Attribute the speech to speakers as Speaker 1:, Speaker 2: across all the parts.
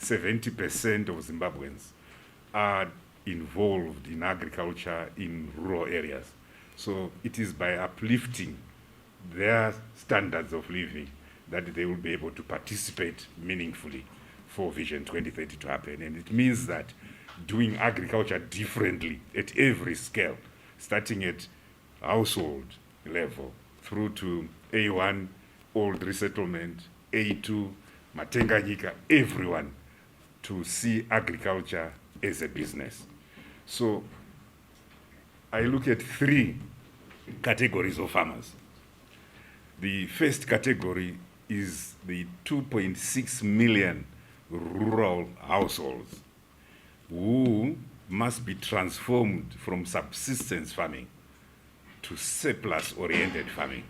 Speaker 1: 70% of Zimbabweans are involved in agriculture in rural areas. So it is by uplifting their standards of living that they will be able to participate meaningfully for Vision 2030 to happen. And it means that doing agriculture differently at every scale, starting at household level through to A1, old resettlement, A2, Matenganyika, everyone to see agriculture as a business. So I look at three categories of farmers. The first category is the 2.6 million rural households who must be transformed from subsistence farming to surplus-oriented farming.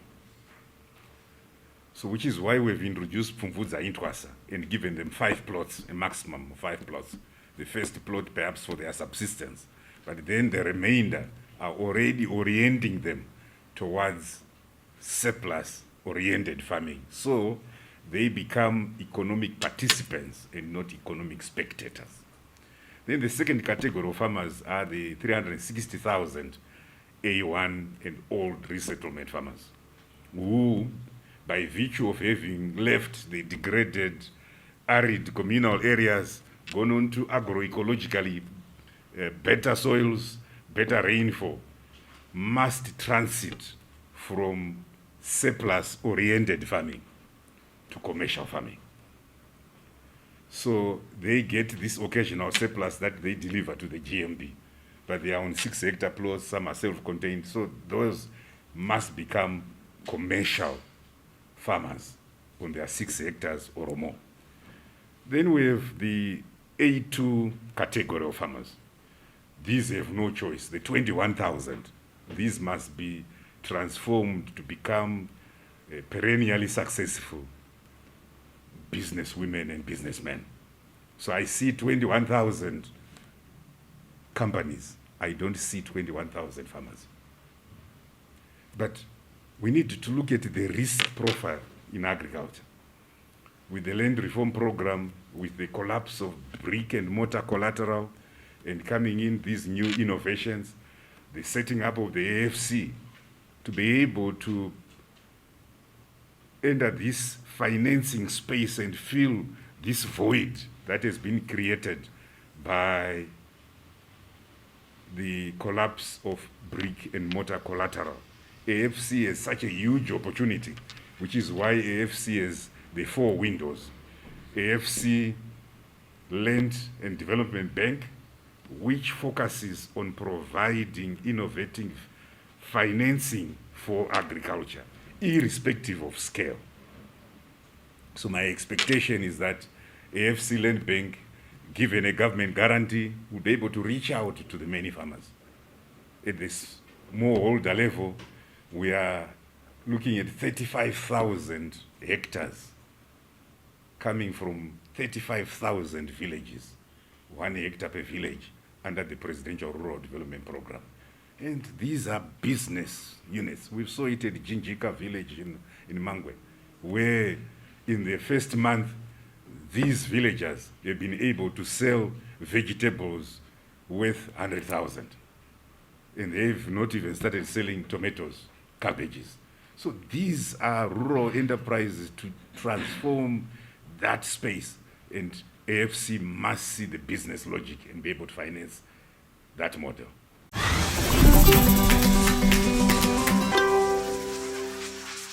Speaker 1: So which is why we've introduced Pfumvudza Intwasa and given them 5 plots, a maximum of 5 plots. The first plot perhaps for their subsistence, but then the remainder are already orienting them towards surplus-oriented farming. So they become economic participants and not economic spectators. Then the second category of farmers are the 360,000 A1 and old resettlement farmers who, by virtue of having left the degraded, arid communal areas, gone on to agroecologically better soils, better rainfall, must transit from surplus-oriented farming to commercial farming. So they get this occasional surplus that they deliver to the GMB, but they are on 6-hectare plots, some are self-contained, so those must become commercial farmers on their 6 hectares or more. Then we have the A2 category of farmers. These have no choice. The 21,000, these must be transformed to become perennially successful businesswomen and businessmen. So I see 21,000 companies. I don't see 21,000 farmers. But we need to look at the risk profile in agriculture. With the land reform program, with the collapse of brick and mortar collateral, and coming in these new innovations, the setting up of the AFC, to be able to enter this financing space and fill this void that has been created by the collapse of brick and mortar collateral. AFC has such a huge opportunity, which is why AFC has the 4 windows. AFC Land and Development Bank, which focuses on providing innovative financing for agriculture, irrespective of scale. So my expectation is that AFC Land Bank, given a government guarantee, will be able to reach out to the many farmers. At this smallholder level, we are looking at 35,000 hectares coming from 35,000 villages, 1 hectare per village under the Presidential Rural Development Program. And these are business units. We saw it at Jinjika village in Mangwe, where in the first month, these villagers have been able to sell vegetables worth 100,000. And they've not even started selling tomatoes, cabbages. So these are rural enterprises to transform that space. And AFC must see the business logic and be able to finance that model.